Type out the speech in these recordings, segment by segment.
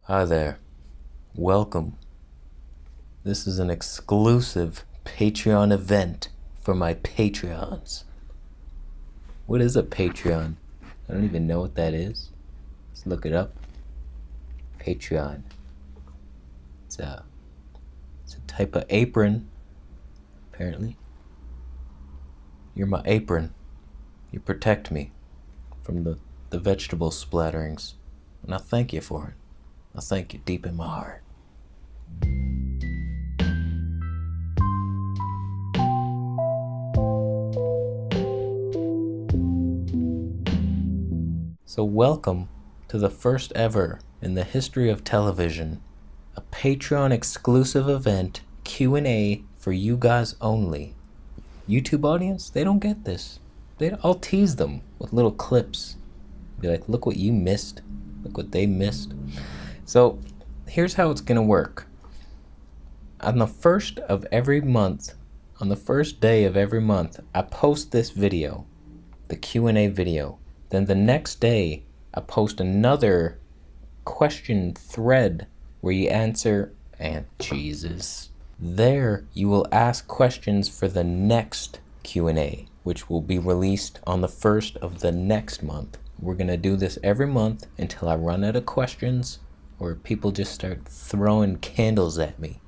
Hi there. Welcome. This is an exclusive Patreon event for my Patreons. What is a Patreon? I don't even know what that is. Let's look it up. Patreon. It's a type of apron, apparently. You're my apron. You protect me from the vegetable splatterings. And I thank you for it. I thank you deep in my heart. So welcome to the first ever in the history of television, a Patreon exclusive event, Q&A for you guys only. YouTube audience, they don't get this. I'll tease them with little clips. Be like, look what you missed. Look what they missed. So here's how it's gonna work. On the first of every month, on the first day of every month, I post this video, the Q&A video. Then the next day, I post another question thread where you answer, and Jesus. There, you will ask questions for the next Q&A, which will be released on the first of the next month. We're gonna do this every month until I run out of questions or people just start throwing candles at me.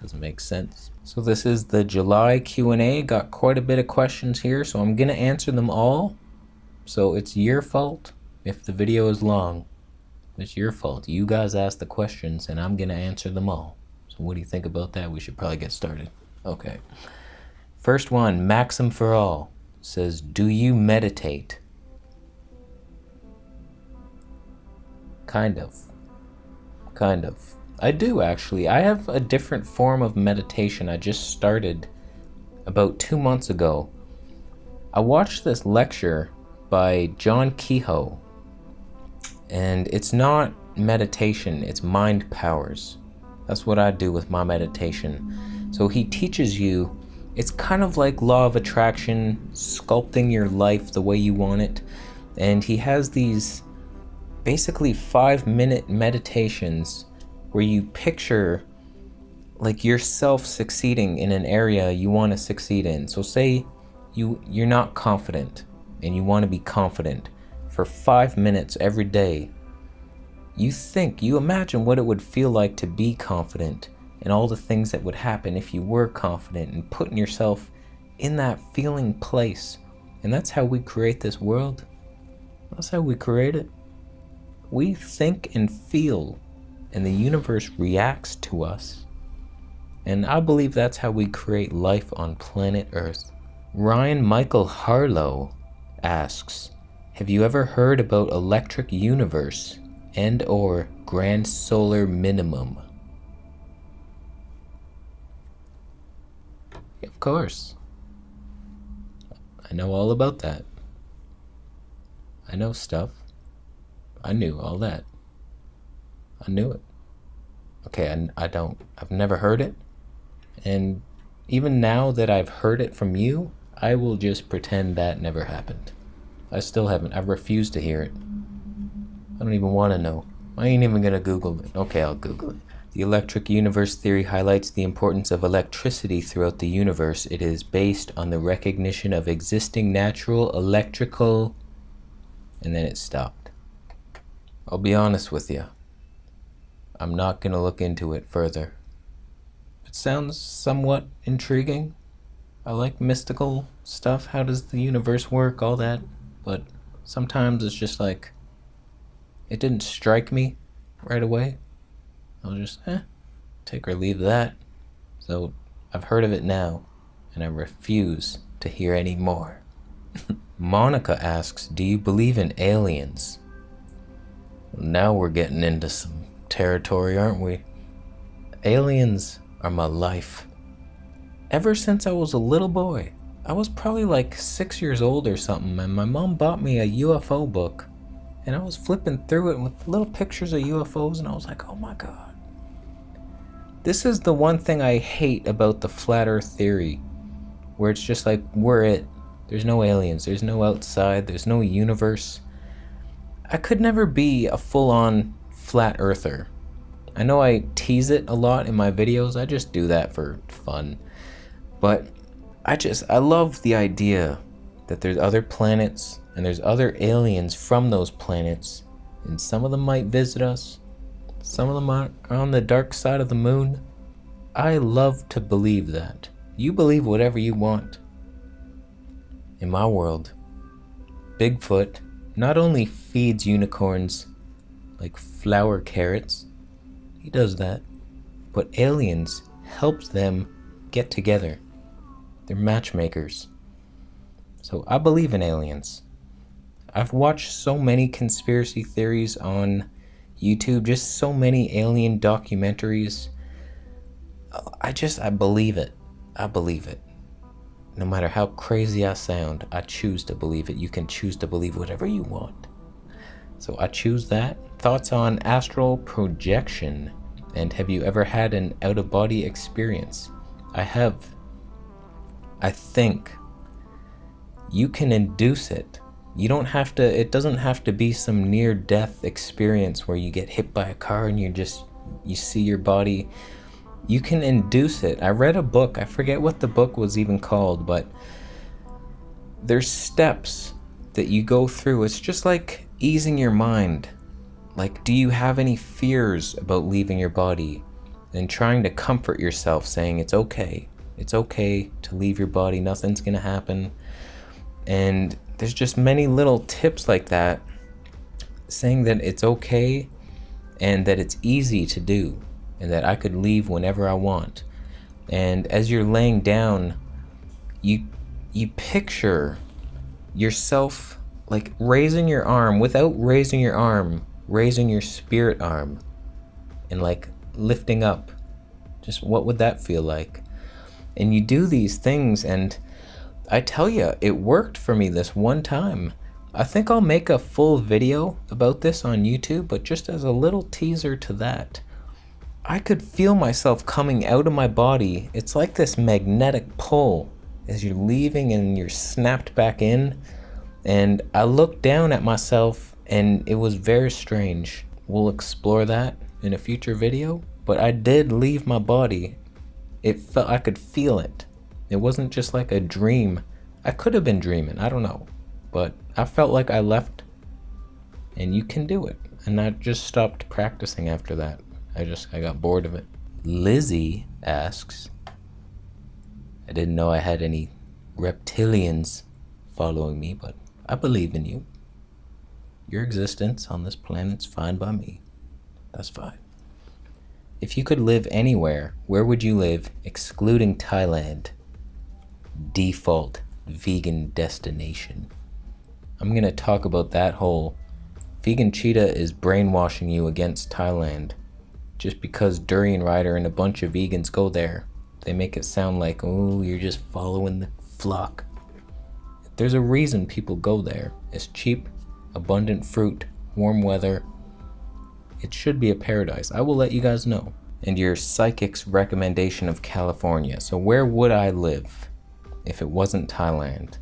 Doesn't make sense. So this is the July Q&A. Got quite a bit of questions here, so I'm gonna answer them all. So it's your fault if the video is long. It's your fault. You guys asked the questions and I'm gonna answer them all. So what do you think about that? We should probably get started. Okay. First one, Maxim for All says, do you meditate? Kind of. I do, actually. I have a different form of meditation I just started about 2 months ago. I watched this lecture by John Kehoe, and it's not meditation, it's mind powers. That's what I do with my meditation. So he teaches you, it's kind of like law of attraction, sculpting your life the way you want it. And he has these basically 5-minute meditations where you picture like yourself succeeding in an area you want to succeed in. So say you're not confident and you want to be confident for 5 minutes every day. You imagine what it would feel like to be confident and all the things that would happen if you were confident, and putting yourself in that feeling place. And that's how we create this world. That's how we create it. We think and feel, and the universe reacts to us. And I believe that's how we create life on planet Earth. Ryan Michael Harlow asks, have you ever heard about electric universe and or grand solar minimum? Of course. I know all about that. I know stuff. I knew all that. I knew it. Okay, I've never heard it. And even now that I've heard it from you, I will just pretend that never happened. I still haven't. I refuse to hear it. I don't even want to know. I ain't even gonna Google it. Okay, I'll Google it. The electric universe theory highlights the importance of electricity throughout the universe. It is based on the recognition of existing natural electrical... And then it stopped. I'll be honest with you. I'm not gonna look into it further. It sounds somewhat intriguing. I like mystical stuff. How does the universe work? All that. But sometimes it's just like, it didn't strike me right away. I was just, take or leave that. So I've heard of it now, and I refuse to hear any more. Monica asks, do you believe in aliens? Now we're getting into some territory, aren't we? Aliens are my life. Ever since I was a little boy, I was probably like 6 years old or something, and my mom bought me a UFO book, and I was flipping through it with little pictures of UFOs, and I was like, oh my God. This is the one thing I hate about the flat earth theory, where it's just like, we're it. There's no aliens, there's no outside, there's no universe. I could never be a full-on flat earther. I know I tease it a lot in my videos, I just do that for fun. But I love the idea that there's other planets and there's other aliens from those planets, and some of them might visit us, some of them are on the dark side of the moon. I love to believe that. You believe whatever you want. In my world, Bigfoot not only feeds unicorns like flower carrots, he does that, but aliens helps them get together. They're matchmakers. So I believe in aliens. I've watched so many conspiracy theories on YouTube, just so many alien documentaries. I believe it. I believe it. No matter how crazy I sound, I choose to believe it. You can choose to believe whatever you want. So I choose that. Thoughts on astral projection, and have you ever had an out-of-body experience? I have. I think you can induce it. You don't have to, it doesn't have to be some near-death experience where you get hit by a car and you see your body. You can induce it. I read a book, I forget what the book was even called, but there's steps that you go through. It's just like easing your mind. Like, do you have any fears about leaving your body? And trying to comfort yourself, saying it's okay. It's okay to leave your body, nothing's gonna happen. And there's just many little tips like that, saying that it's okay and that it's easy to do, and that I could leave whenever I want. And as you're laying down, you picture yourself like raising your arm, without raising your arm, raising your spirit arm, and like lifting up. Just what would that feel like? And you do these things, and I tell you, it worked for me this one time. I think I'll make a full video about this on YouTube, but just as a little teaser to that, I could feel myself coming out of my body. It's like this magnetic pull as you're leaving and you're snapped back in. And I looked down at myself and it was very strange. We'll explore that in a future video, but I did leave my body. It felt, I could feel it. It wasn't just like a dream. I could have been dreaming, I don't know. But I felt like I left, and you can do it. And I just stopped practicing after that. I got bored of it. Lizzie asks, I didn't know I had any reptilians following me, but I believe in you. Your existence on this planet's fine by me. That's fine. If you could live anywhere, where would you live, excluding Thailand? Default vegan destination. I'm going to talk about that whole Vegan Cheetah is brainwashing you against Thailand. Just because Durian Rider and a bunch of vegans go there, they make it sound like, oh, you're just following the flock. There's a reason people go there. It's cheap, abundant fruit, warm weather. It should be a paradise. I will let you guys know. And your psychic's recommendation of California. So where would I live if it wasn't Thailand?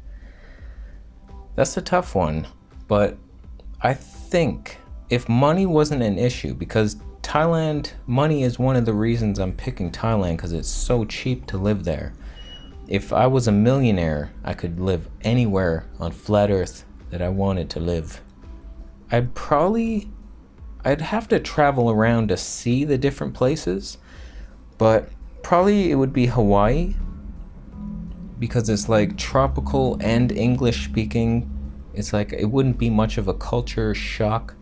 That's a tough one, but I think if money wasn't an issue, because Thailand, money is one of the reasons I'm picking Thailand, because it's so cheap to live there. If I was a millionaire, I could live anywhere on flat earth that I wanted to live. I'd have to travel around to see the different places, but probably it would be Hawaii, because it's like tropical and English speaking. It's like it wouldn't be much of a culture shock,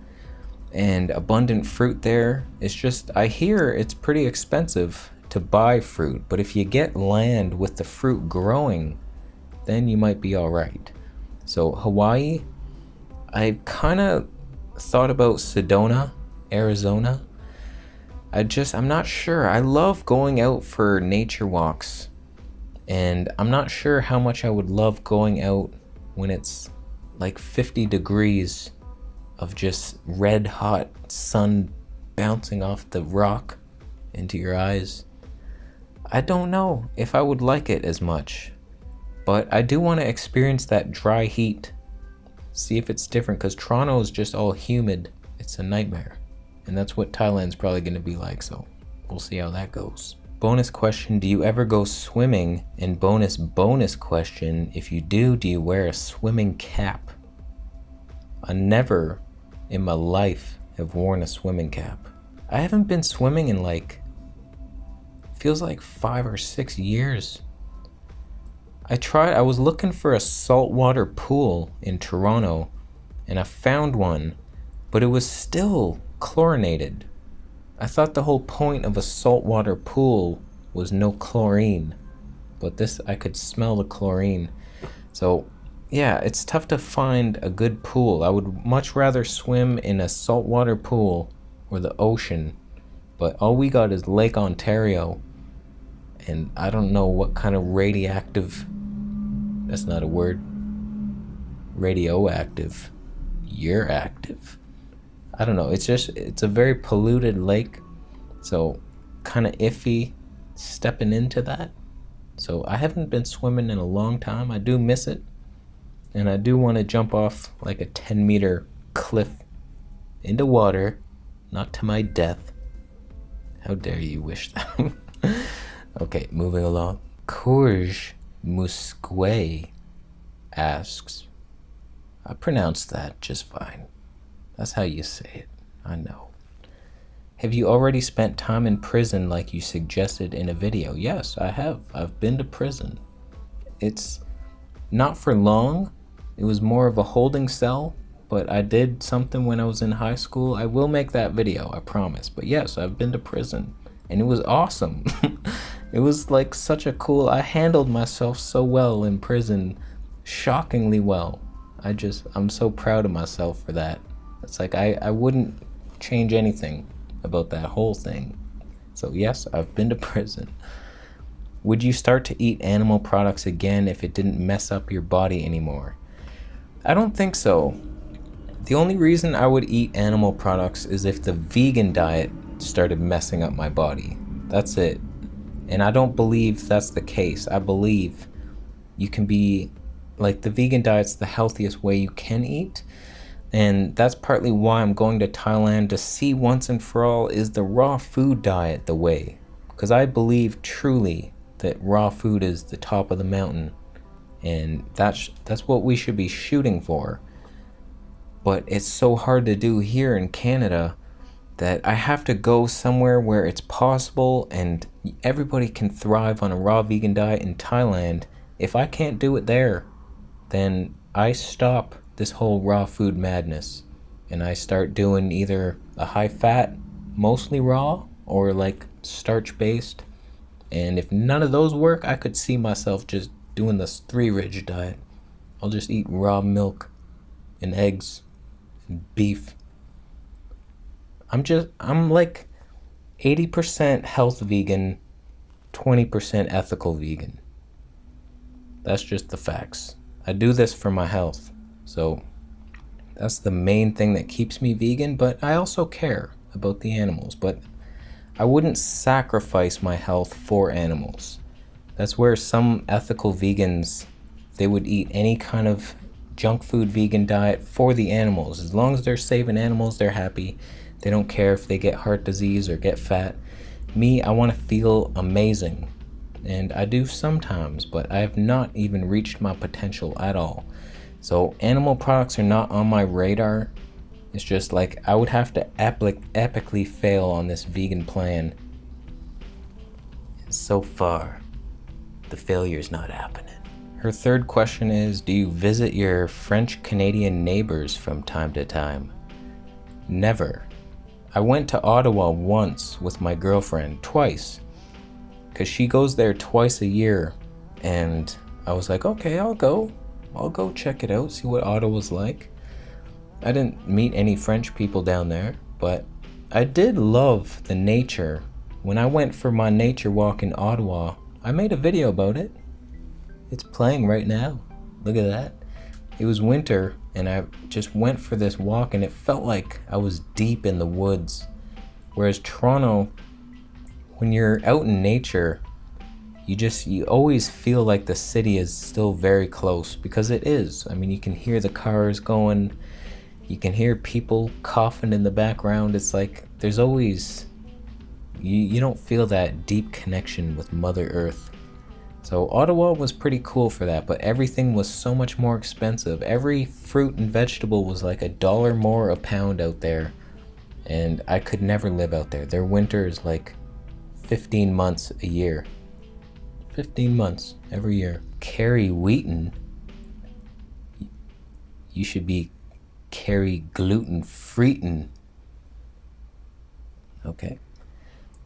and abundant fruit there. It's just, I hear it's pretty expensive to buy fruit, but if you get land with the fruit growing, then you might be all right. So Hawaii, I kind of thought about Sedona, Arizona. I'm not sure. I love going out for nature walks, and I'm not sure how much I would love going out when it's like 50 degrees of just red hot sun bouncing off the rock into your eyes. I don't know if I would like it as much, but I do want to experience that dry heat See if it's different, because Toronto is just all humid. It's a nightmare. And that's what Thailand's probably going to be like, so we'll see how that goes. Bonus question, do you ever go swimming? And bonus question, if you do you wear a swimming cap? I never in my life have worn a swimming cap. I haven't been swimming in feels like 5 or 6 years. I was looking for a saltwater pool in Toronto, and I found one, but it was still chlorinated. I thought the whole point of a saltwater pool was no chlorine, but this, I could smell the chlorine. So yeah, it's tough to find a good pool. I would much rather swim in a saltwater pool or the ocean, but all we got is Lake Ontario, and I don't know what kind of radioactive, that's not a word, radioactive, you're active. I don't know, it's a very polluted lake, so kind of iffy stepping into that. So I haven't been swimming in a long time. I do miss it, and I do want to jump off like a 10-meter cliff into water, not to my death. How dare you wish that. Okay, moving along. Courge Musque asks, I pronounced that just fine. That's how you say it, I know. Have you already spent time in prison like you suggested in a video? Yes, I have. I've been to prison. It's not for long. It was more of a holding cell, but I did something when I was in high school. I will make that video, I promise. But yes, I've been to prison, and it was awesome. It was like such a cool, I handled myself so well in prison, shockingly well. I'm so proud of myself for that. It's like I wouldn't change anything about that whole thing. So yes, I've been to prison. Would you start to eat animal products again if it didn't mess up your body anymore? I don't think so. The only reason I would eat animal products is if the vegan diet started messing up my body. That's it. And I don't believe that's the case. I believe you can be, like, the vegan diet's the healthiest way you can eat. And that's partly why I'm going to Thailand, to see once and for all, is the raw food diet the way? Because I believe truly that raw food is the top of the mountain, and that's what we should be shooting for. But it's so hard to do here in Canada that I have to go somewhere where it's possible and everybody can thrive on a raw vegan diet in Thailand. If I can't do it there, then I stop this whole raw food madness, and I start doing either a high fat, mostly raw, or like starch based. And if none of those work, I could see myself just doing this 3 Ridge diet. I'll just eat raw milk and eggs and beef. I'm like 80% health vegan, 20% ethical vegan. That's just the facts. I do this for my health. So that's the main thing that keeps me vegan, but I also care about the animals. But I wouldn't sacrifice my health for animals. That's where some ethical vegans, they would eat any kind of junk food vegan diet for the animals. As long as they're saving animals, they're happy. They don't care if they get heart disease or get fat. Me, I want to feel amazing. And I do sometimes, but I have not even reached my potential at all. So animal products are not on my radar. It's just like I would have to epically fail on this vegan plan. And so far, the failure's not happening. Her third question is, do you visit your French-Canadian neighbors from time to time? Never. I went to Ottawa once with my girlfriend, twice, because she goes there twice a year, and I was like, okay, I'll go check it out, see what Ottawa's like. I didn't meet any French people down there, but I did love the nature. When I went for my nature walk in Ottawa, I made a video about it. It's playing right now. Look at that. It was winter, and I just went for this walk, and it felt like I was deep in the woods. Whereas Toronto, when you're out in nature, you always feel like the city is still very close, because it is. I mean, you can hear the cars going, you can hear people coughing in the background. It's like there's always, you don't feel that deep connection with Mother Earth. So Ottawa was pretty cool for that, but everything was so much more expensive. Every fruit and vegetable was like $1 more a pound out there, and I could never live out there. Their winter is like 15 months a year. 15 months every year. Carrie Wheaton, you should be Carrie Gluten Freeton. Okay.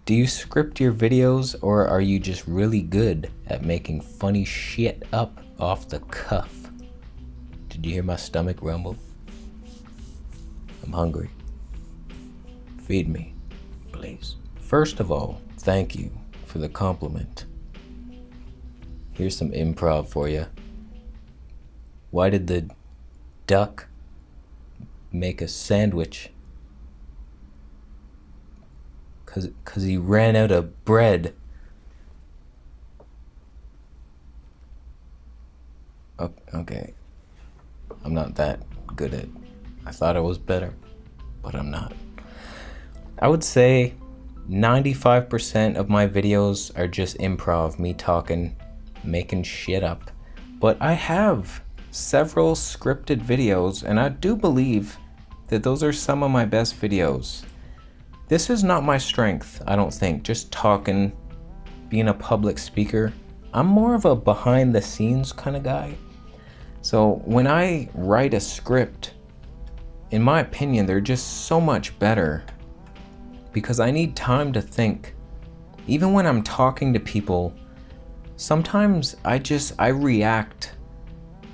Do you script your videos, or are you just really good at making funny shit up off the cuff? Did you hear my stomach rumble? I'm hungry. Feed me, please. First of all, thank you for the compliment. Here's some improv for you. Why did the duck make a sandwich? Cause he ran out of bread. Okay. I'm not that good at. I thought I was better, but I'm not. I would say 95% of my videos are just improv, me talking, making shit up. But I have several scripted videos, and I do believe that those are some of my best videos. This is not my strength, I don't think, just talking, being a public speaker. I'm more of a behind the scenes kind of guy. So when I write a script, in my opinion, they're just so much better because I need time to think. Even when I'm talking to people, sometimes I react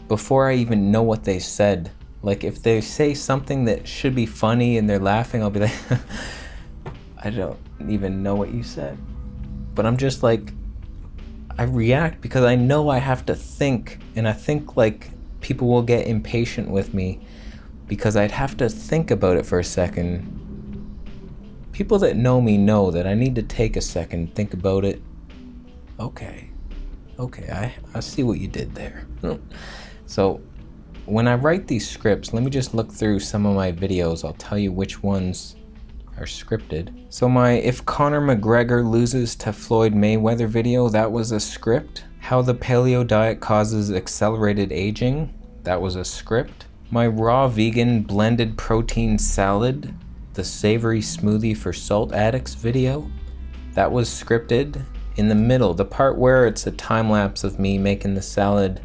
before I even know what they said. Like if they say something that should be funny and they're laughing, I'll be like, I don't even know what you said. But I'm just like, I react because I know I have to think, and I think like people will get impatient with me because I'd have to think about it for a second. People that know me know that I need to take a second, think about it. Okay, I see what you did there. So when I write these scripts, let me just look through some of my videos. I'll tell you which ones are scripted. So my If Conor McGregor Loses to Floyd Mayweather video, that was a script. How the Paleo Diet Causes Accelerated Aging, that was a script. My Raw Vegan Blended Protein Salad, the Savory Smoothie for Salt Addicts video, that was scripted. In the middle, the part where it's a time lapse of me making the salad,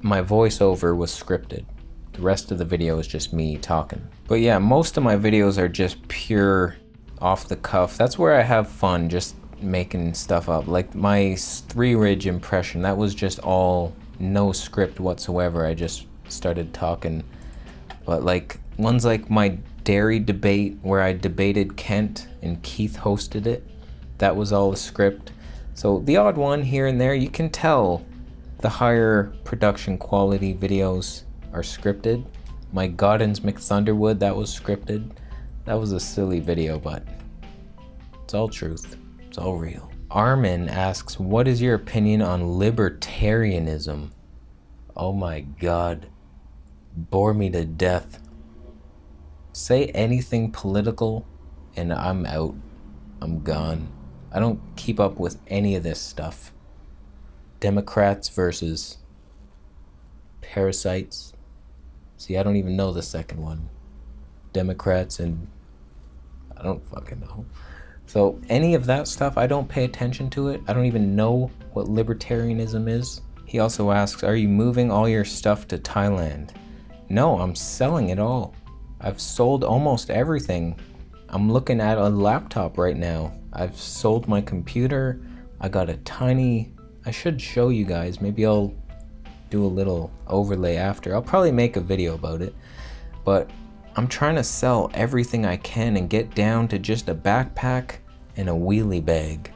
my voiceover was scripted. The rest of the video is just me talking. But yeah, most of my videos are just pure off the cuff. That's where I have fun, just making stuff up. Like my Three Ridge impression, that was just all no script whatsoever. I just started talking. But like ones like my dairy debate where I debated Kent and Keith hosted it, that was all a script. So the odd one here and there, you can tell the higher production quality videos are scripted. My Goddins McThunderwood, that was scripted. That was a silly video, but it's all truth. It's all real. Armin asks, what is your opinion on libertarianism? Oh my God. Bore me to death. Say anything political and I'm out. I'm gone. I don't keep up with any of this stuff. Democrats versus parasites. See, I don't even know the second one. Democrats and I don't fucking know. So any of that stuff, I don't pay attention to it. I don't even know what libertarianism is. He also asks, are you moving all your stuff to Thailand? No, I'm selling it all. I've sold almost everything. I'm looking at a laptop right now. I've sold my computer. I got a tiny, I should show you guys. Maybe I'll do a little overlay after. I'll probably make a video about it. But I'm trying to sell everything I can and get down to just a backpack and a wheelie bag.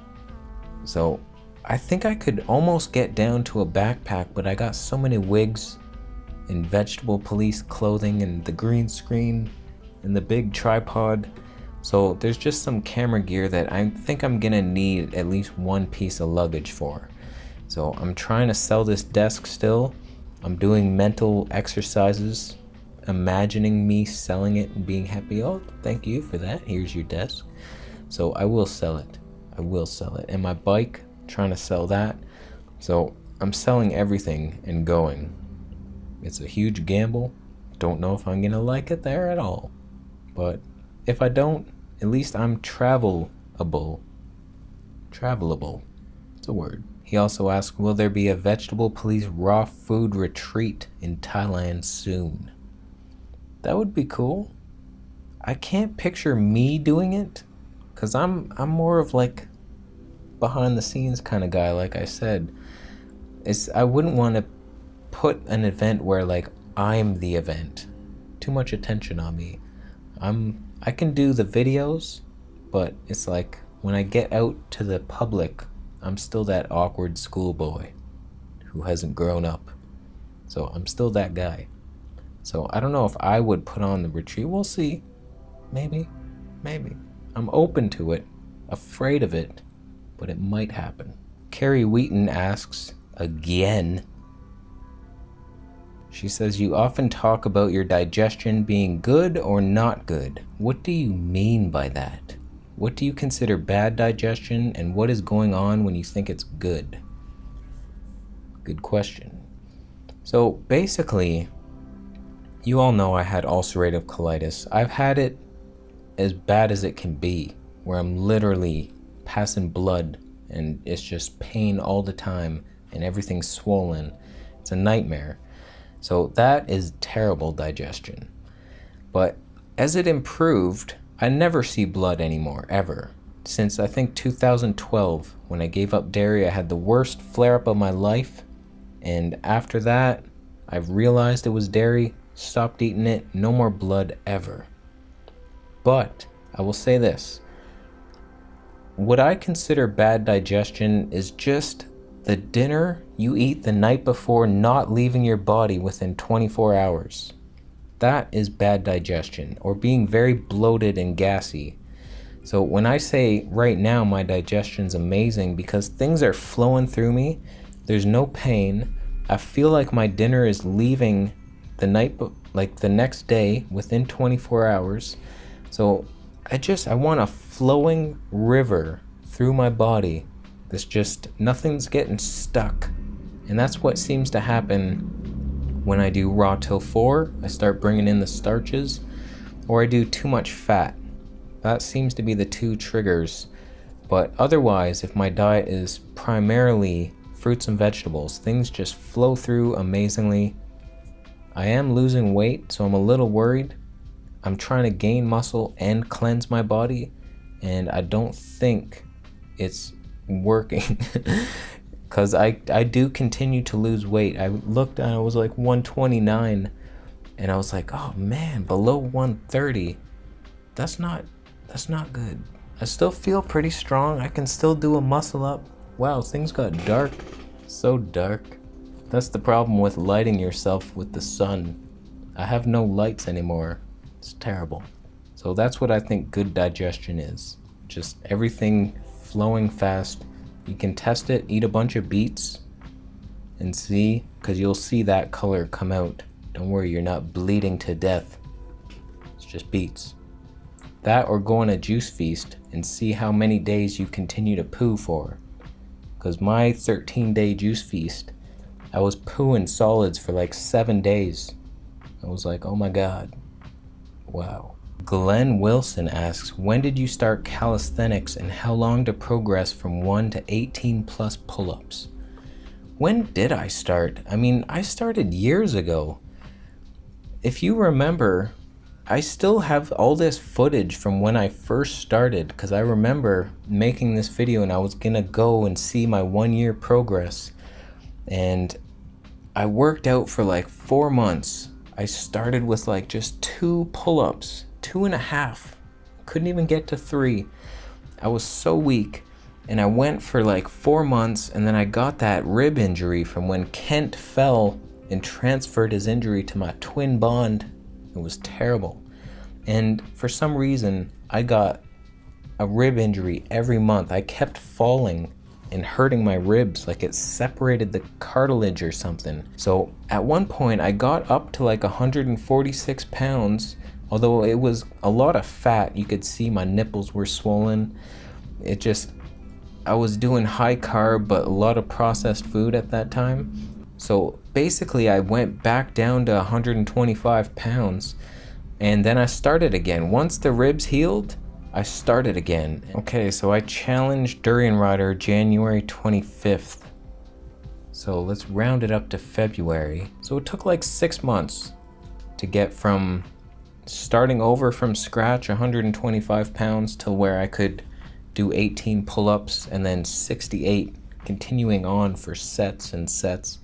So I think I could almost get down to a backpack, but I got so many wigs and vegetable police clothing and the green screen and the big tripod. So there's just some camera gear that I think I'm gonna need at least one piece of luggage for. So I'm trying to sell this desk still. I'm doing mental exercises, imagining me selling it and being happy. Oh, thank you for that. Here's your desk. So I will sell it. I will sell it. And my bike, trying to sell that. So I'm selling everything and going. It's a huge gamble. Don't know if I'm gonna like it there at all. But if I don't, at least I'm travelable. Travelable. It's a word. He also asked, will there be a Vegetable Police raw food retreat in Thailand soon? That would be cool. I can't picture me doing it, because I'm more of like behind the scenes kind of guy, like I said. I wouldn't want to put an event where like I'm the event. Too much attention on me. I can do the videos, but it's like when I get out to the public, I'm still that awkward schoolboy who hasn't grown up. So I'm still that guy. So I don't know if I would put on the retreat. We'll see. Maybe. I'm open to it, afraid of it, but it might happen. Carrie Wheaton asks again. She says, you often talk about your digestion being good or not good. What do you mean by that? What do you consider bad digestion, and what is going on when you think it's good? Good question. So basically, you all know I had ulcerative colitis. I've had it as bad as it can be, where I'm literally passing blood and it's just pain all the time and everything's swollen. It's a nightmare. So that is terrible digestion. But as it improved, I never see blood anymore, ever. Since I think 2012, when I gave up dairy, I had the worst flare-up of my life. And after that, I've realized it was dairy, stopped eating it, no more blood ever. But I will say this. What I consider bad digestion is just the dinner you eat the night before not leaving your body within 24 hours. That is bad digestion, or being very bloated and gassy. So when I say right now my digestion's amazing because things are flowing through me, there's no pain, I feel like my dinner is leaving the next day within 24 hours. So I want a flowing river through my body. There's just nothing's getting stuck. And that's what seems to happen when I do raw till 4. I start bringing in the starches, or I do too much fat. That seems to be the two triggers. But otherwise, if my diet is primarily fruits and vegetables, things just flow through amazingly. I am losing weight, so I'm a little worried. I'm trying to gain muscle and cleanse my body, and I don't think it's working. Because I do continue to lose weight. I looked and I was like 129, and I was like, oh man, below 130. That's not good. I still feel pretty strong. I can still do a muscle up. Wow, things got dark. So dark. That's the problem with lighting yourself with the sun. I have no lights anymore. It's terrible. So that's what I think good digestion is. Just everything flowing fast. You can test it, eat a bunch of beets and see, because you'll see that color come out. Don't worry, you're not bleeding to death. It's just beets. That, or go on a juice feast and see how many days you continue to poo for. Because my 13-day juice feast, I was pooing solids for like 7 days. I was like, oh my God. Wow. Glenn Wilson asks, when did you start calisthenics and how long to progress from 1 to 18 plus pull-ups? When did I start? I mean, I started years ago. If you remember, I still have all this footage from when I first started, because I remember making this video and I was gonna go and see my 1-year progress. And I worked out for like 4 months. I started with like just 2 pull-ups. 2.5, couldn't even get to 3. I was so weak, and I went for like 4 months, and then I got that rib injury from when Kent fell and transferred his injury to my twin bond. It was terrible, and for some reason I got a rib injury every month. I kept falling and hurting my ribs, like it separated the cartilage or something. So at one point I got up to like 146 pounds, although it was a lot of fat. You could see my nipples were swollen. I was doing high carb, but a lot of processed food at that time. So basically I went back down to 125 pounds, and then I started again. Once the ribs healed, I started again. Okay, so I challenged Durian Rider January 25th. So let's round it up to February. So it took like 6 months to get from starting over from scratch, 125 pounds, to where I could do 18 pull-ups and then 68, continuing on for sets and sets.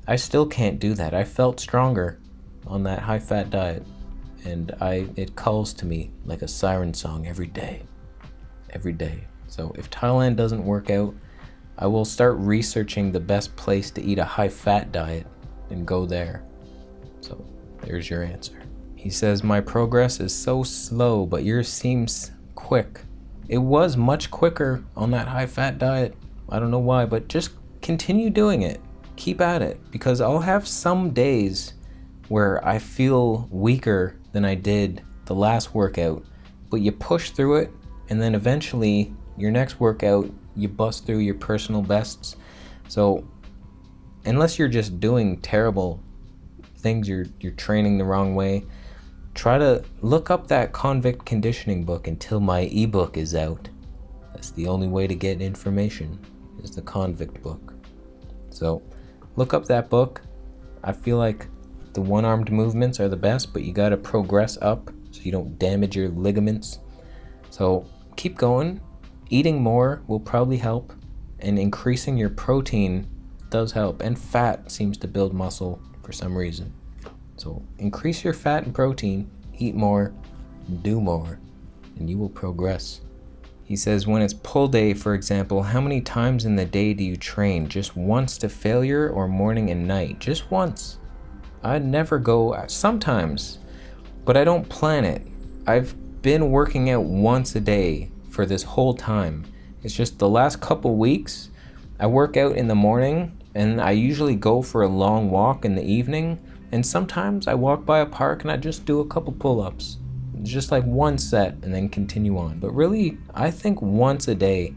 I still can't do that. I felt stronger on that high-fat diet. And it calls to me like a siren song every day. So if Thailand doesn't work out, I will start researching the best place to eat a high-fat diet and go there. So there's your answer. He says, my progress is so slow, but yours seems quick. It was much quicker on that high-fat diet. I don't know why, but just continue doing it. Keep at it, because I'll have some days where I feel weaker than I did the last workout, but you push through it, and then eventually your next workout you bust through your personal bests. So unless you're just doing terrible things, you're training the wrong way, try to look up that convict conditioning book until my ebook is out. That's the only way to get information, is the convict book. So look up that book. I feel like the one-armed movements are the best, but you gotta progress up so you don't damage your ligaments. So keep going. Eating more will probably help, and increasing your protein does help, and fat seems to build muscle for some reason. So increase your fat and protein, eat more, do more, and you will progress. He says, when it's pull day, for example, how many times in the day do you train? Just once to failure, or morning and night? Just once. I'd never go, sometimes, but I don't plan it. I've been working out once a day for this whole time. It's just the last couple weeks, I work out in the morning, and I usually go for a long walk in the evening, and sometimes I walk by a park and I just do a couple pull-ups. Just like one set and then continue on. But really, I think once a day.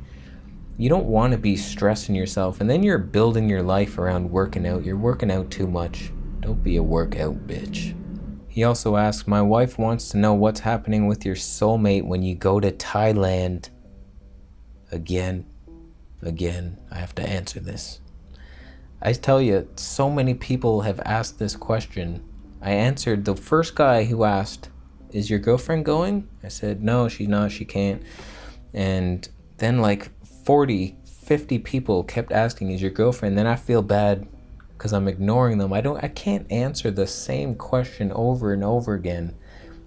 You don't want to be stressing yourself, and then you're building your life around working out. You're working out too much. Don't be a workout bitch. He also asks, my wife wants to know what's happening with your soulmate when you go to Thailand. Again, I have to answer this. I tell you, so many people have asked this question. I answered the first guy who asked, is your girlfriend going? I said, no, she's not, she can't. And then like 40, 50 people kept asking, is your girlfriend? Then I feel bad because I'm ignoring them. I can't answer the same question over and over again.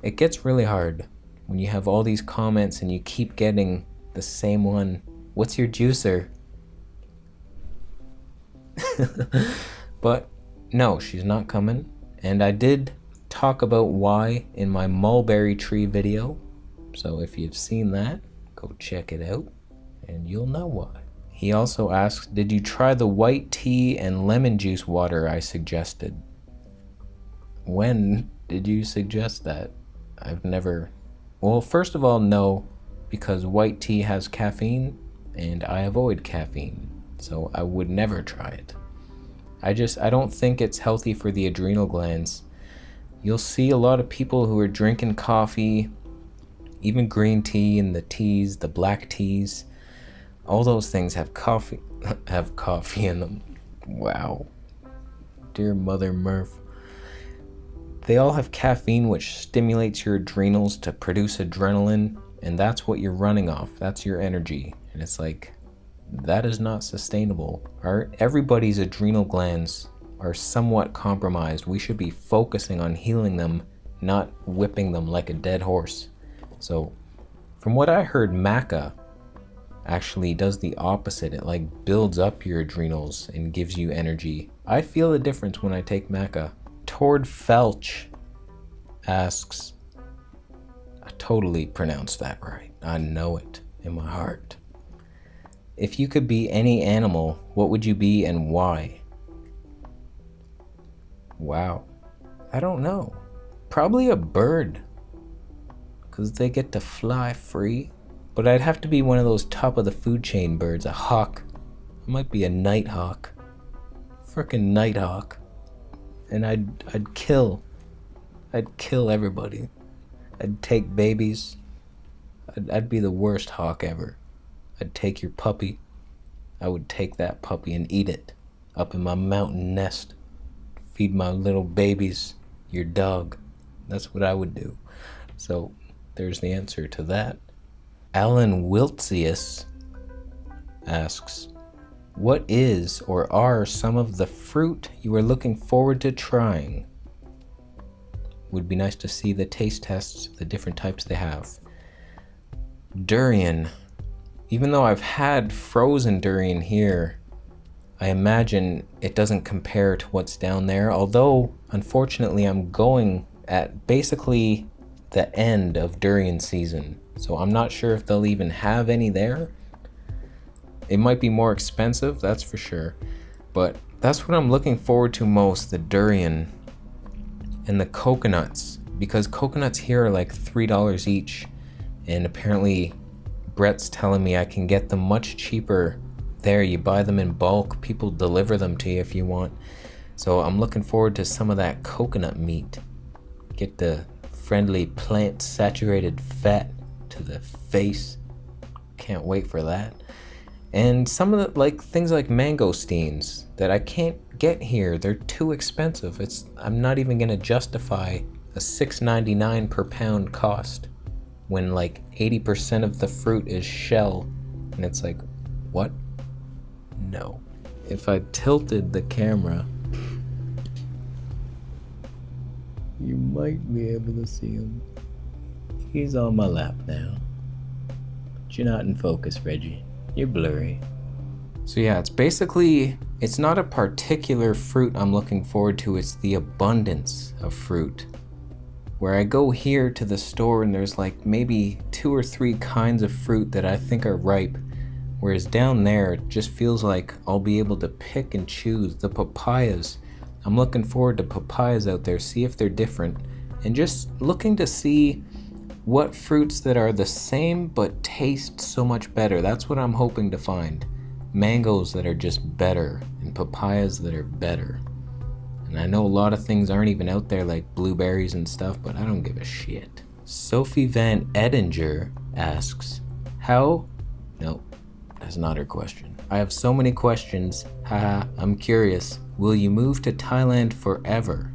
It gets really hard when you have all these comments and you keep getting the same one. What's your juicer? But no, she's not coming. And I did talk about why in my mulberry tree video. So if you've seen that, go check it out and you'll know why. He also asks, did you try the white tea and lemon juice water I suggested? When did you suggest that? I've never... Well, first of all, no, because white tea has caffeine and I avoid caffeine, so I would never try it. I don't think it's healthy for the adrenal glands. You'll see a lot of people who are drinking coffee, even green tea and the teas, the black teas. All those things have coffee in them. Wow. Dear Mother Murph. They all have caffeine, which stimulates your adrenals to produce adrenaline, and that's what you're running off. That's your energy. And it's like, that is not sustainable. Everybody's adrenal glands are somewhat compromised. We should be focusing on healing them, not whipping them like a dead horse. So, from what I heard, maca actually does the opposite. It like builds up your adrenals and gives you energy. I feel a difference when I take maca. Tord Felch asks, I totally pronounced that right. I know it in my heart. If you could be any animal, what would you be and why? Wow. I don't know. Probably a bird. Because they get to fly free. But I'd have to be one of those top of the food chain birds, a hawk. I might be a nighthawk. Frickin' nighthawk. And I'd kill everybody. I'd take babies. I'd be the worst hawk ever. I'd take your puppy. I would take that puppy and eat it up in my mountain nest. Feed my little babies your dog. That's what I would do. So there's the answer to that. Alan Wiltzius asks, what is or are some of the fruit you are looking forward to trying? Would be nice to see the taste tests, the different types they have. Durian. Even though I've had frozen durian here, I imagine it doesn't compare to what's down there. Although, unfortunately, I'm going at basically the end of durian season. So I'm not sure if they'll even have any there. It might be more expensive, that's for sure. But that's what I'm looking forward to most, the durian and the coconuts. Because coconuts here are like $3 each. And apparently Brett's telling me I can get them much cheaper there. You buy them in bulk, people deliver them to you if you want. So I'm looking forward to some of that coconut meat. Get the friendly plant saturated fat to the face. Can't wait for that. And some of the things like mangosteens that I can't get here. They're too expensive. I'm not even gonna justify a $6.99 per pound cost when like 80% of the fruit is shell. And it's like, what? No. If I tilted the camera, you might be able to see him. He's on my lap now. But you're not in focus, Reggie. You're blurry. So yeah, it's not a particular fruit I'm looking forward to, it's the abundance of fruit. Where I go here to the store and there's like maybe 2 or 3 kinds of fruit that I think are ripe. Whereas down there, it just feels like I'll be able to pick and choose. The papayas, I'm looking forward to papayas out there, see if they're different. And just looking to see what fruits that are the same but taste so much better. That's what I'm hoping to find. Mangoes that are just better and papayas that are better. And I know a lot of things aren't even out there like blueberries and stuff, but I don't give a shit. Sophie Van Edinger asks, No, that's not her question. I have so many questions. Haha, I'm curious. Will you move to Thailand forever?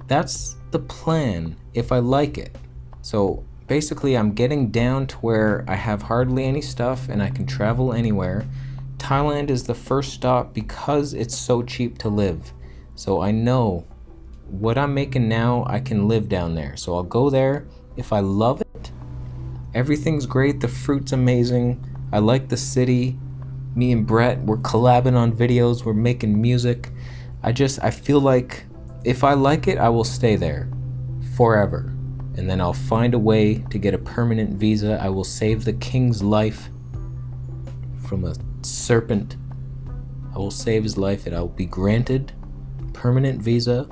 That's the plan if I like it. So basically I'm getting down to where I have hardly any stuff and I can travel anywhere. Thailand is the first stop because it's so cheap to live. So I know what I'm making now, I can live down there. So I'll go there. If I love it, everything's great, the fruit's amazing, I like the city. Me and Brett, we're collabing on videos, we're making music. I feel like if I like it, I will stay there forever. And then I'll find a way to get a permanent visa. I will save the king's life from a serpent. I will save his life and I'll be granted permanent visa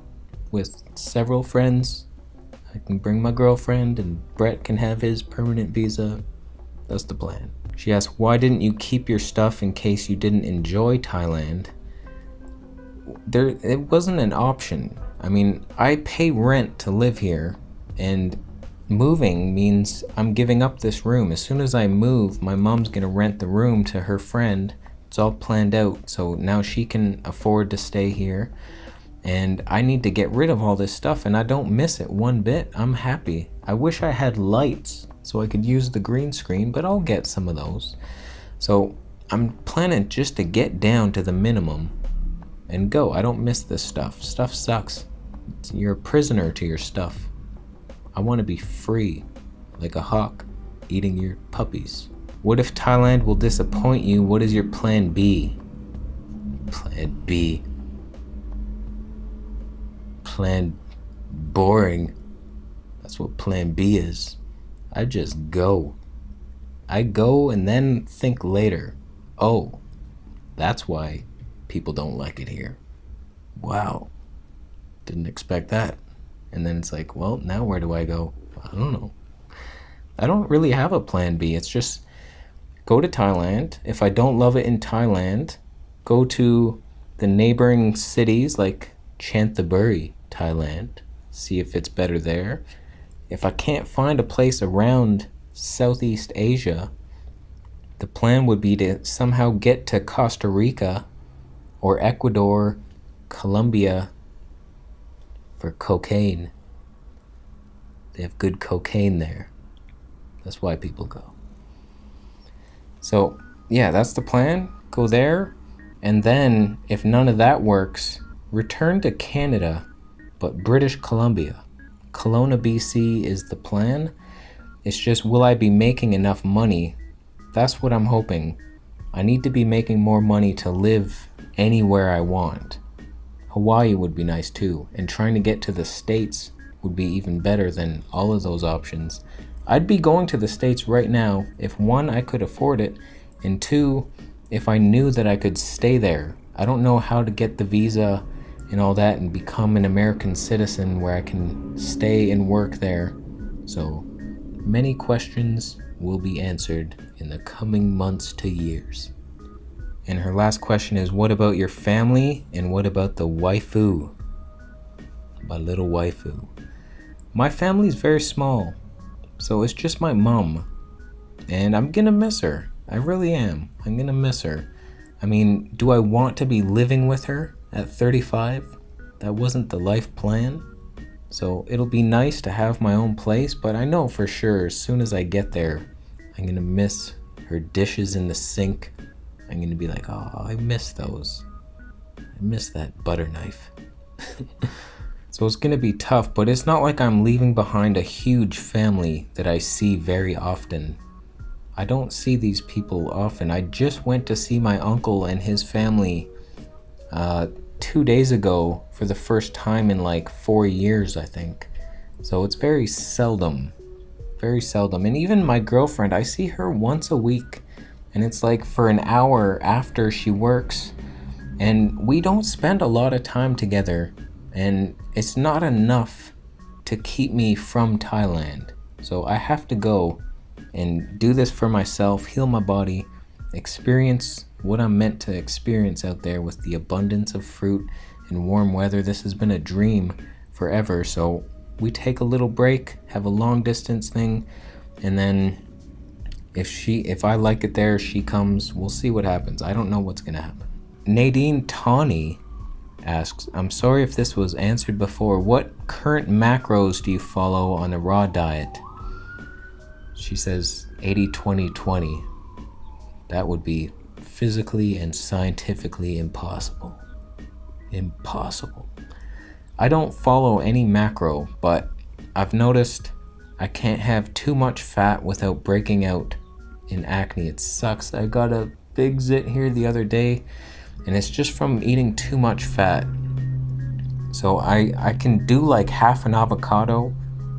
with several friends. I can bring my girlfriend and Brett can have his permanent visa. That's the plan. She asked, why didn't you keep your stuff in case you didn't enjoy Thailand? It wasn't an option. I mean, I pay rent to live here, and moving means I'm giving up this room. As soon as I move, my mom's gonna rent the room to her friend. It's all planned out, so now she can afford to stay here. And I need to get rid of all this stuff, and I don't miss it one bit. I'm happy. I wish I had lights so I could use the green screen, but I'll get some of those. So I'm planning just to get down to the minimum and go. I don't miss this stuff. Stuff sucks. You're a prisoner to your stuff. I want to be free, like a hawk eating your puppies. What if Thailand will disappoint you? What is your plan B? Plan B. Plan boring. That's what plan B is. I just go. I go and then think later, oh, that's why people don't like it here. Wow, didn't expect that. And then it's like, well, now where do I go? I don't know. I don't really have a plan B. It's just go to Thailand. If I don't love it in Thailand, go to the neighboring cities like Chanthaburi, Thailand. See if it's better there. If I can't find a place around Southeast Asia, the plan would be to somehow get to Costa Rica or Ecuador, Colombia for cocaine. They have good cocaine there. That's why people go. So, yeah, that's the plan. Go there. And then, if none of that works, return to Canada, but British Columbia. Kelowna, BC is the plan. It's just, will I be making enough money? That's what I'm hoping. I need to be making more money to live anywhere I want. Hawaii would be nice too, and trying to get to the States would be even better than all of those options. I'd be going to the States right now if one, I could afford it, and two, if I knew that I could stay there. I don't know how to get the visa and all that and become an American citizen where I can stay and work there. So many questions will be answered in the coming months to years. And her last question is, what about your family and what about the waifu? My little waifu. My family's very small, so it's just my mom. And I'm gonna miss her. I really am. I'm gonna miss her. I mean, do I want to be living with her at 35? That wasn't the life plan. So it'll be nice to have my own place, but I know for sure as soon as I get there, I'm gonna miss her dishes in the sink. I'm gonna be like, oh, I miss those. I miss that butter knife. So it's gonna be tough, but it's not like I'm leaving behind a huge family that I see very often. I don't see these people often. I just went to see my uncle and his family 2 days ago for the first time in like 4 years, I think. So it's very seldom. And even my girlfriend, I see her once a week, and it's like for an hour after she works, and we don't spend a lot of time together, and it's not enough to keep me from Thailand. So I have to go and do this for myself, heal my body, experience what I'm meant to experience out there with the abundance of fruit and warm weather. This has been a dream forever. So we take a little break, have a long distance thing, and then if I like it there, she comes, we'll see what happens. I don't know what's gonna happen. Nadine Tawny asks, I'm sorry if this was answered before, what current macros do you follow on a raw diet? She says 80-20-20. That would be physically and scientifically impossible. Impossible. I don't follow any macro, but I've noticed I can't have too much fat without breaking out in acne. It sucks. I got a big zit here the other day, and it's just from eating too much fat. So I can do like half an avocado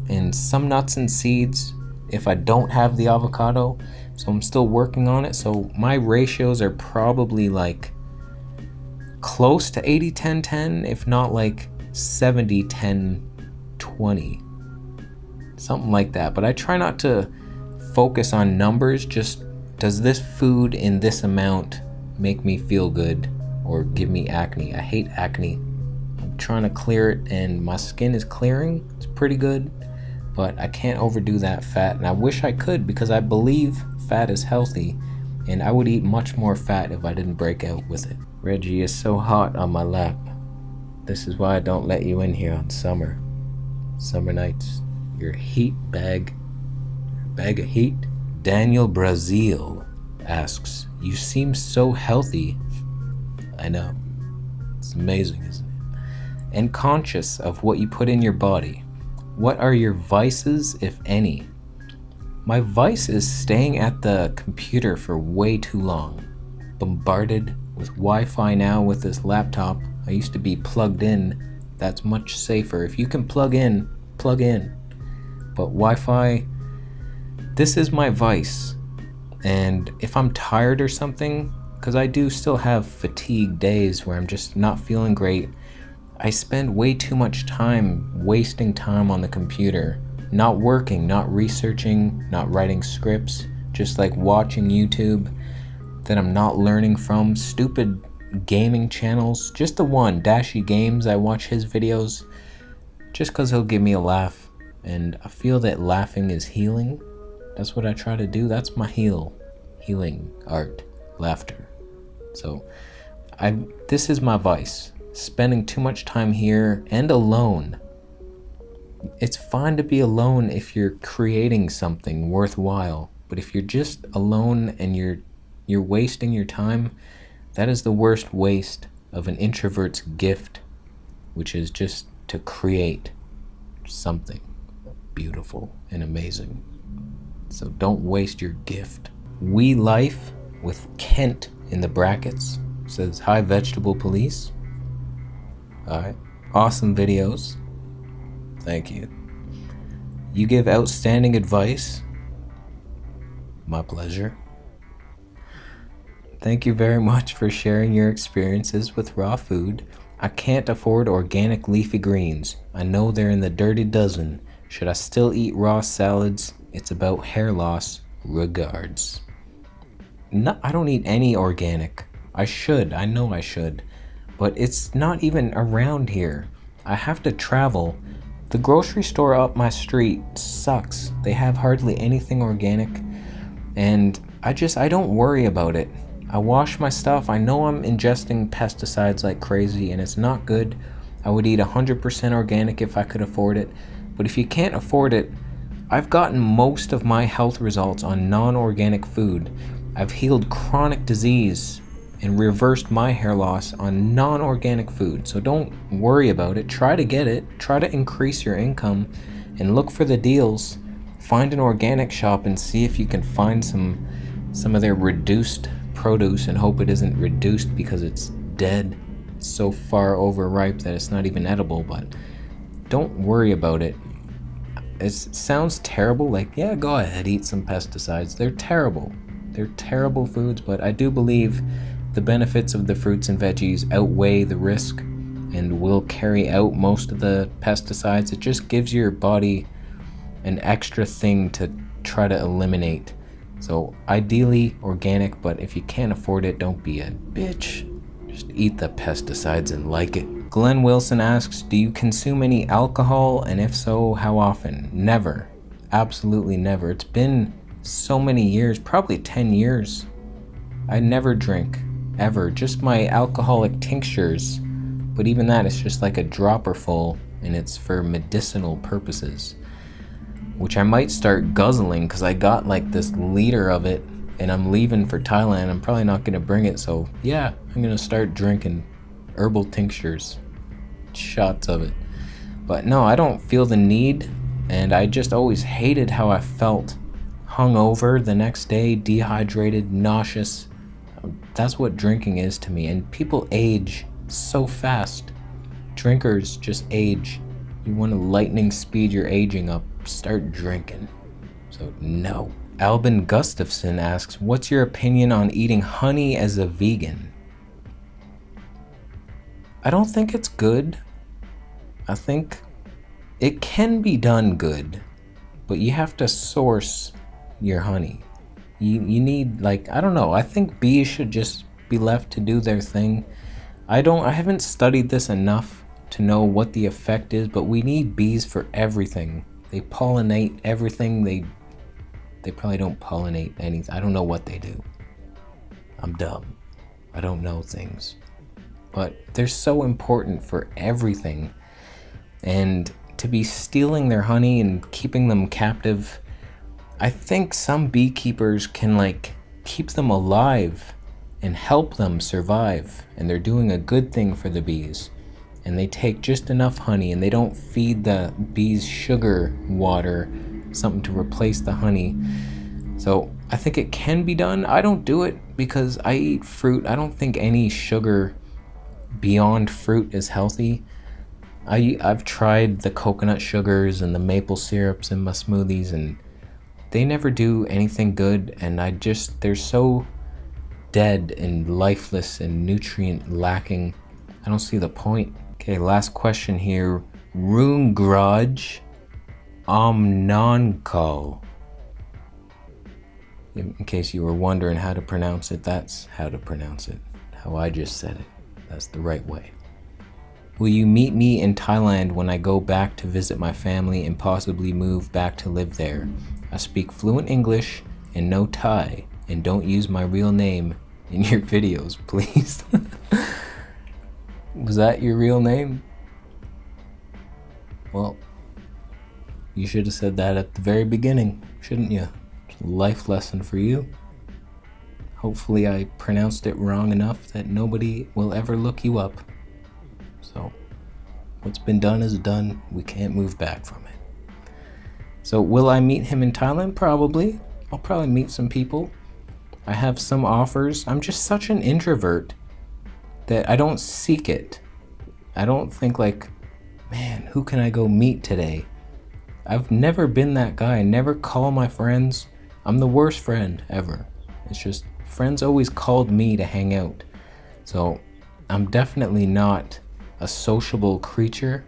and some nuts and seeds if I don't have the avocado. So I'm still working on it. So my ratios are probably like close to 80-10-10, if not like 70-10-20. Something like that. But I try not to focus on numbers. Just, does this food in this amount make me feel good or give me acne? I hate acne. I'm trying to clear it, and my skin is clearing. It's pretty good, but I can't overdo that fat, and I wish I could, because I believe fat is healthy, and I would eat much more fat if I didn't break out with it. Reggie is so hot on my lap. This is why I don't let you in here on summer nights. Your heat bag of heat. Daniel Brazil asks, you seem so healthy. I know, it's amazing, isn't it? And conscious of what you put in your body. What are your vices, if any? My vice is staying at the computer for way too long. Bombarded with Wi-Fi now with this laptop. I used to be plugged in. That's much safer. If you can plug in, plug in. But Wi-Fi, This is my vice. And if I'm tired or something, because I do still have fatigue days where I'm just not feeling great, I spend way too much time wasting time on the computer, not working, not researching, not writing scripts, just like watching YouTube that I'm not learning from, stupid gaming channels, just the one, Dashy Games. I watch his videos just because he'll give me a laugh, and I feel that laughing is healing. That's what I try to do. That's my healing art, laughter. So this is my vice, spending too much time here and alone. It's fine to be alone if you're creating something worthwhile, but if you're just alone and you're wasting your time, that is the worst waste of an introvert's gift, which is just to create something beautiful and amazing. So don't waste your gift. We Life with Kent in the brackets says, "Hi Vegetable Police." Alright. Awesome videos. Thank you. You give outstanding advice. My pleasure. Thank you very much for sharing your experiences with raw food. I can't afford organic leafy greens. I know they're in the dirty dozen. Should I still eat raw salads? It's about hair loss. Regards. No, I don't eat any organic. I should. I know I should. But it's not even around here. I have to travel. The grocery store up my street sucks. They have hardly anything organic. And I don't worry about it. I wash my stuff. I know I'm ingesting pesticides like crazy and it's not good. I would eat 100% organic if I could afford it. But if you can't afford it, I've gotten most of my health results on non-organic food. I've healed chronic disease and reversed my hair loss on non-organic food. So don't worry about it. Try to get it. Try to increase your income and look for the deals. Find an organic shop and see if you can find some of their reduced produce and hope it isn't reduced because it's dead. It's so far overripe that it's not even edible, but don't worry about it. It sounds terrible, like, yeah, go ahead, eat some pesticides. They're terrible. They're terrible foods, but I do believe the benefits of the fruits and veggies outweigh the risk and will carry out most of the pesticides. It just gives your body an extra thing to try to eliminate. So ideally organic, but if you can't afford it, don't be a bitch. Just eat the pesticides and like it. Glenn Wilson asks, do you consume any alcohol? And if so, how often? Never. Absolutely never. It's been so many years, probably 10 years. I never drink, ever. Just my alcoholic tinctures. But even that is just like a dropper full, and it's for medicinal purposes. Which I might start guzzling because I got like this liter of it and I'm leaving for Thailand. I'm probably not going to bring it, so yeah, I'm going to start drinking herbal tinctures, shots of it. But no, I don't feel the need, and I just always hated how I felt. Hungover the next day, dehydrated, nauseous. That's what drinking is to me, and people age so fast. Drinkers just age. You want to lightning speed your aging up, start drinking. So no. Albin Gustafson asks, what's your opinion on eating honey as a vegan? I don't think it's good. I think it can be done good, but you have to source your honey. You need, like, I don't know, I think bees should just be left to do their thing. I haven't studied this enough to know what the effect is, but we need bees for everything. They pollinate everything. They probably don't pollinate anything. I don't know what they do. I'm dumb. I don't know things. But they're so important for everything. And to be stealing their honey and keeping them captive, I think some beekeepers can like keep them alive and help them survive. And they're doing a good thing for the bees. And they take just enough honey and they don't feed the bees sugar water, something to replace the honey. So I think it can be done. I don't do it because I eat fruit. I don't think any sugar beyond fruit is healthy. I've tried the coconut sugars and the maple syrups in my smoothies, and they never do anything good, and they're so dead and lifeless and nutrient lacking. I don't see the point. Okay, last question here. Rune Grudge Omnonco. In case you were wondering how to pronounce it, that's how to pronounce it. How I just said it. That's the right way. Will you meet me in Thailand when I go back to visit my family and possibly move back to live there? I speak fluent English and no Thai, and don't use my real name in your videos, please. Was that your real name? Well, you should have said that at the very beginning, shouldn't you? Life lesson for you. Hopefully I pronounced it wrong enough that nobody will ever look you up. So, what's been done is done. We can't move back from it. So, will I meet him in Thailand? Probably. I'll probably meet some people. I have some offers. I'm just such an introvert that I don't seek it. I don't think like, man, who can I go meet today? I've never been that guy. I never call my friends. I'm the worst friend ever. It's just friends always called me to hang out. So I'm definitely not a sociable creature.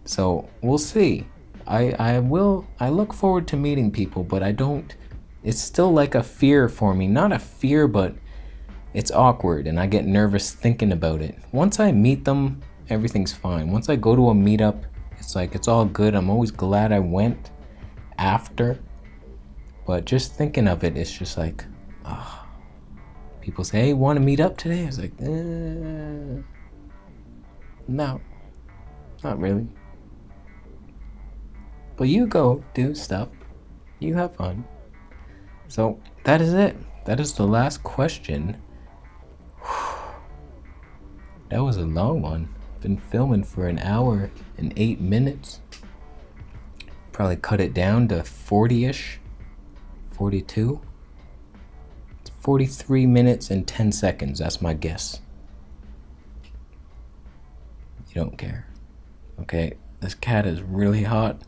So we'll see. I look forward to meeting people, but it's still like a fear for me. Not a fear, but it's awkward and I get nervous thinking about it. Once I meet them, everything's fine. Once I go to a meetup, it's like it's all good. I'm always glad I went after. But just thinking of it, it's just like, people say, hey, want to meet up today? I was like, no, not really. But you go do stuff. You have fun. So that is it. That is the last question. That was a long one. Been filming for an hour and 8 minutes. Probably cut it down to 40-ish. 42. It's 43 minutes and 10 seconds. That's my guess. You don't care. Okay, this cat is really hot.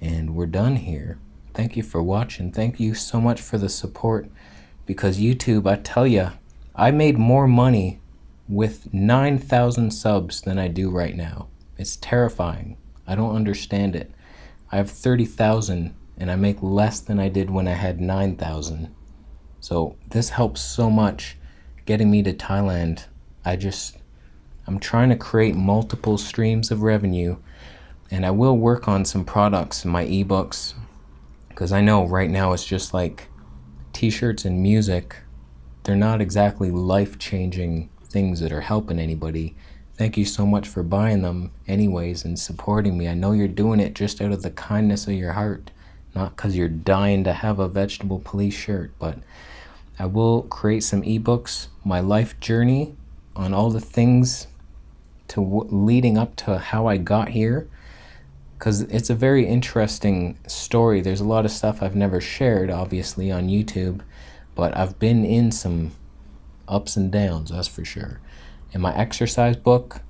And we're done here. Thank you for watching. Thank you so much for the support. Because YouTube, I tell ya, I made more money with 9,000 subs than I do right now. It's terrifying. I don't understand it. I have 30,000 and I make less than I did when I had 9,000. So this helps so much getting me to Thailand. I'm trying to create multiple streams of revenue, and I will work on some products, my ebooks, because I know right now it's just like t-shirts and music. They're not exactly life-changing things that are helping anybody. Thank you so much for buying them anyways and supporting me. I know you're doing it just out of the kindness of your heart, not because you're dying to have a Vegetable Police shirt. But I will create some ebooks, my life journey on all the things leading up to how I got here, because it's a very interesting story. There's a lot of stuff I've never shared, obviously, on YouTube, but I've been in some ups and downs, that's for sure. And my exercise book,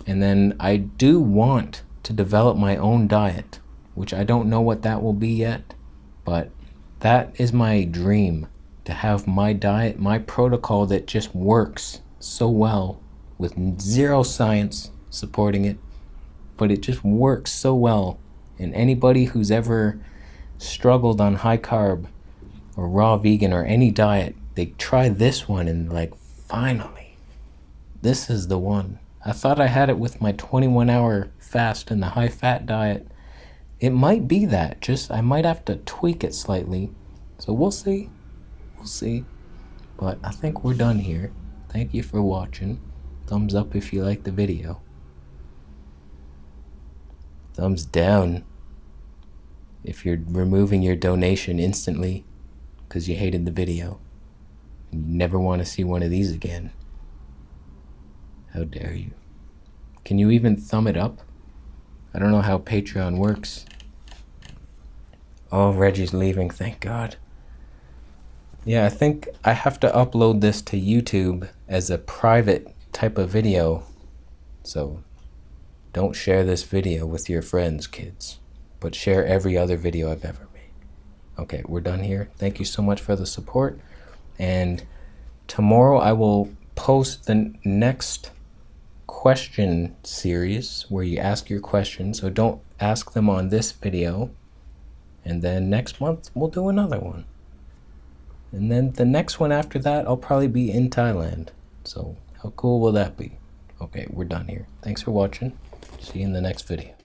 and then I do want to develop my own diet, which I don't know what that will be yet, but that is my dream, to have my diet, my protocol that just works so well with zero science supporting it, but it just works so well. And anybody who's ever struggled on high carb or raw vegan or any diet, they try this one and like, finally, this is the one. I thought I had it with my 21-hour fast and the high fat diet. It might be that, just I might have to tweak it slightly. So we'll see. We'll see. But I think we're done here. Thank you for watching. Thumbs up if you like the video. Thumbs down if you're removing your donation instantly because you hated the video and you never want to see one of these again. How dare you? Can you even thumb it up? I don't know how Patreon works. Oh, Reggie's leaving, thank God. Yeah, I think I have to upload this to YouTube as a private type of video. So don't share this video with your friends, kids, but share every other video I've ever made. Okay, we're done here. Thank you so much for the support. And tomorrow I will post the next question series where you ask your questions. So don't ask them on this video. And then next month we'll do another one. And then the next one after that, I'll probably be in Thailand. So how cool will that be? Okay, we're done here. Thanks for watching. See you in the next video.